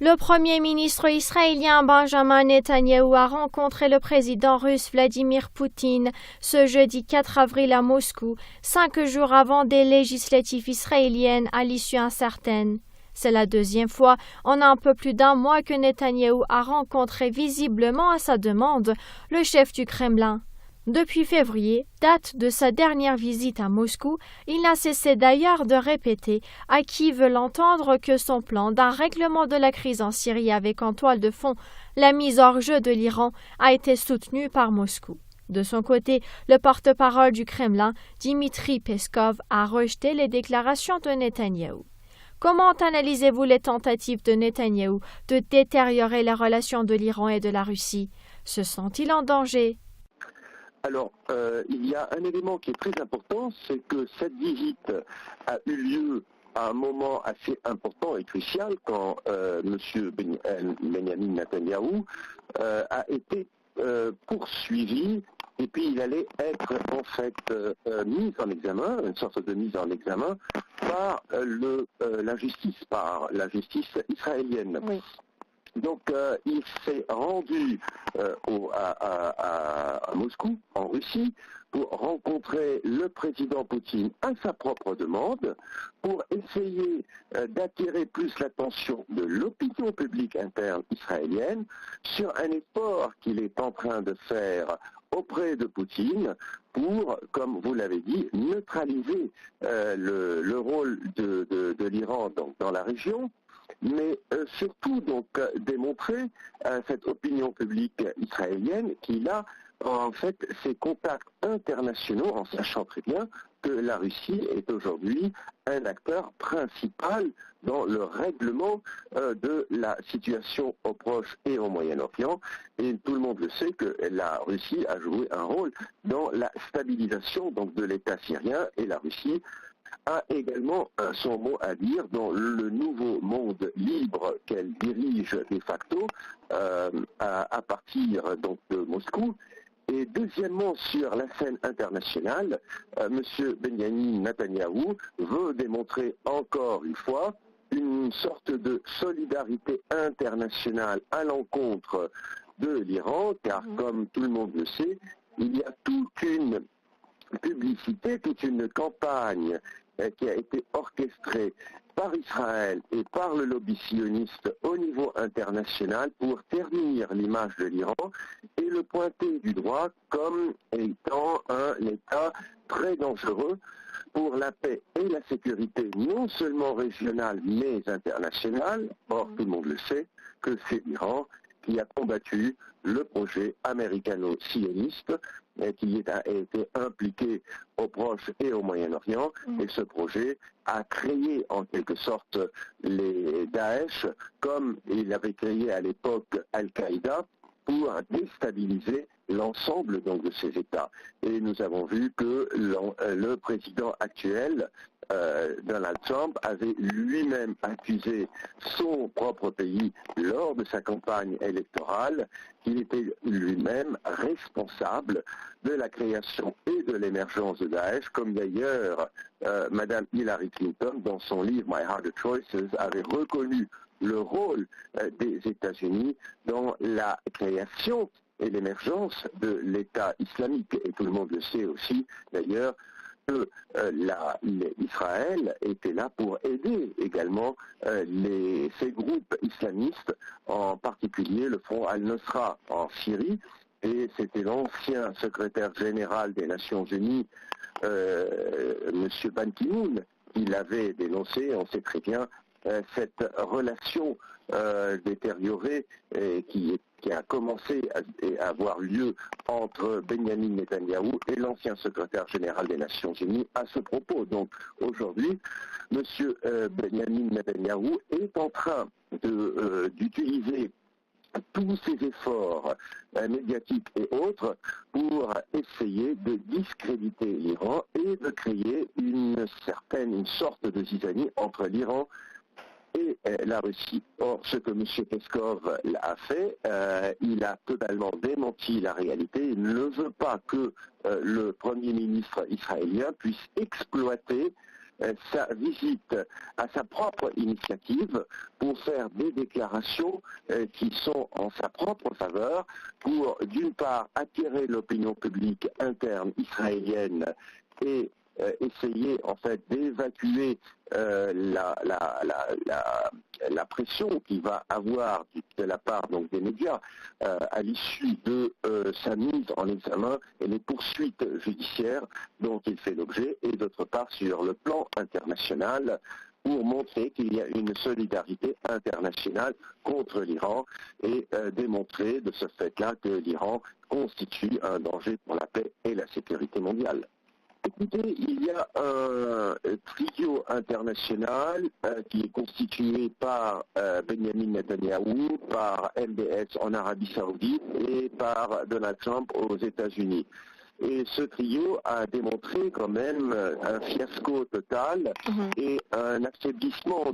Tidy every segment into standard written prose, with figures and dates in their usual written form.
Le Premier ministre israélien Benjamin Netanyahou a rencontré le président russe Vladimir Poutine ce jeudi 4 avril à Moscou, 5 jours avant des législatives israéliennes à l'issue incertaine. C'est la deuxième fois en un peu plus d'un mois que Netanyahou a rencontré visiblement à sa demande le chef du Kremlin. Depuis février, date de sa dernière visite à Moscou, il n'a cessé d'ailleurs de répéter à qui veut l'entendre que son plan d'un règlement de la crise en Syrie avec en toile de fond la mise hors jeu de l'Iran a été soutenu par Moscou. De son côté, le porte-parole du Kremlin, Dmitri Peskov, a rejeté les déclarations de Netanyahou. Comment analysez-vous les tentatives de Netanyahou de détériorer les relations de l'Iran et de la Russie? Se sent-il en danger? Alors, il y a un élément qui est très important, c'est que cette visite a eu lieu à un moment assez important et crucial quand M. Benjamin Netanyahou a été poursuivi et puis il allait être en fait mis en examen, une sorte de mise en examen par la justice israélienne. Oui. Donc il s'est rendu à Moscou, en Russie, pour rencontrer le président Poutine à sa propre demande, pour essayer d'attirer plus l'attention de l'opinion publique interne israélienne sur un effort qu'il est en train de faire auprès de Poutine pour, comme vous l'avez dit, neutraliser le rôle de l'Iran dans la région, mais surtout donc démontrer à cette opinion publique israélienne qu'il a en fait ses contacts internationaux en sachant très bien que la Russie est aujourd'hui un acteur principal dans le règlement de la situation au Proche et au Moyen-Orient. Et tout le monde le sait que la Russie a joué un rôle dans la stabilisation donc, de l'État syrien, et la Russie a également son mot à dire dans le nouveau monde libre qu'elle dirige de facto à partir donc, de Moscou. Et deuxièmement, sur la scène internationale, M. Benjamin Netanyahou veut démontrer encore une fois une sorte de solidarité internationale à l'encontre de l'Iran, car comme tout le monde le sait, il y a toute une publicité, toute une campagne qui a été orchestrée par Israël et par le lobby sioniste au niveau international pour ternir l'image de l'Iran et le pointer du doigt comme étant un État très dangereux pour la paix et la sécurité, non seulement régionale mais internationale. Or, tout le monde le sait que c'est l'Iran qui a combattu le projet américano-sioniste qui a été impliqué au Proche et au Moyen-Orient. Et ce projet a créé en quelque sorte les Daesh, comme il avait créé à l'époque Al-Qaïda, pour déstabiliser l'ensemble donc de ces États. Et nous avons vu que le président actuel, Donald Trump, avait lui-même accusé son propre pays lors de sa campagne électorale qu'il était lui-même responsable de la création et de l'émergence de Daesh, comme d'ailleurs Madame Hillary Clinton, dans son livre My Harder Choices, avait reconnu le rôle des États-Unis dans la création et l'émergence de l'État islamique. Et tout le monde le sait aussi, d'ailleurs, que Israël était là pour aider également ces groupes islamistes, en particulier le Front al-Nusra en Syrie. Et c'était l'ancien secrétaire général des Nations Unies, M. Ban Ki-moon, qui l'avait dénoncé. On sait très bien cette relation détériorée qui a commencé à avoir lieu entre Benjamin Netanyahou et l'ancien secrétaire général des Nations Unies à ce propos. Donc aujourd'hui, M. Benjamin Netanyahou est en train d'utiliser tous ces efforts médiatiques et autres pour essayer de discréditer l'Iran et de créer une sorte de zizanie entre l'Iran et la Russie. Or, ce que M. Peskov a fait, il a totalement démenti la réalité. Il ne veut pas que le Premier ministre israélien puisse exploiter sa visite à sa propre initiative pour faire des déclarations qui sont en sa propre faveur pour, d'une part, attirer l'opinion publique interne israélienne et essayer en fait d'évacuer la pression qu'il va avoir de la part donc des médias à l'issue de sa mise en examen et les poursuites judiciaires dont il fait l'objet, et d'autre part sur le plan international pour montrer qu'il y a une solidarité internationale contre l'Iran et démontrer de ce fait-là que l'Iran constitue un danger pour la paix et la sécurité mondiale. Écoutez, il y a un trio international qui est constitué par Benjamin Netanyahou, par MBS en Arabie Saoudite et par Donald Trump aux États-Unis. Et ce trio a démontré quand même un fiasco total et un affaiblissement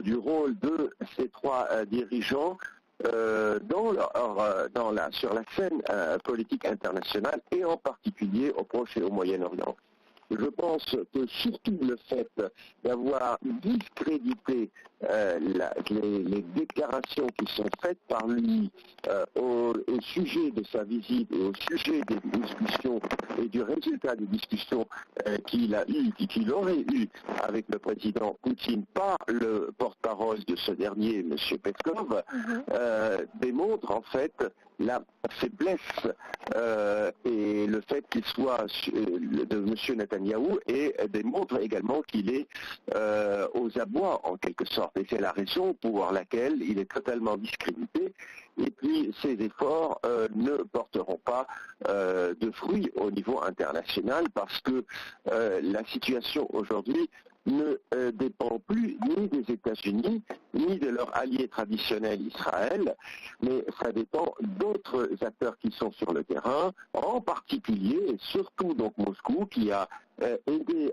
du rôle de ces trois dirigeants sur la scène politique internationale et en particulier au Proche et au Moyen-Orient. Je pense que surtout le fait d'avoir discrédité les déclarations qui sont faites par lui au sujet de sa visite et au sujet des discussions et du résultat des discussions qu'il aurait eu avec le président Poutine par le porte-parole de ce dernier, M. Peskov, démontre en fait la faiblesse et le fait qu'il soit de M. Netanyahou, et démontre également qu'il est aux abois en quelque sorte. Et c'est la raison pour laquelle il est totalement discrédité. Et puis ses efforts ne porteront pas de fruits au niveau international parce que la situation aujourd'hui ne dépend plus ni des États-Unis, ni de leur allié traditionnel Israël, mais ça dépend d'autres acteurs qui sont sur le terrain, en particulier et surtout donc Moscou, qui a aidé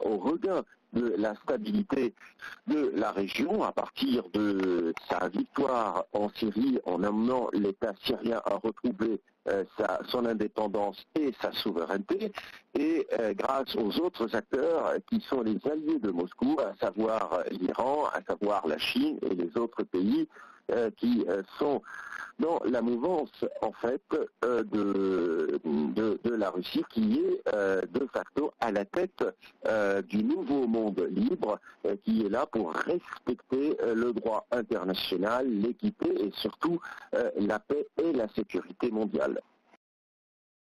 au regain de la stabilité de la région à partir de sa victoire en Syrie en amenant l'État syrien à retrouver son indépendance et sa souveraineté, et grâce aux autres acteurs qui sont les alliés de Moscou, à savoir l'Iran, à savoir la Chine et les autres pays qui sont dans la mouvance en fait de la Russie, qui est de facto à la tête du nouveau monde libre qui est là pour respecter le droit international, l'équité et surtout la paix et la sécurité mondiale.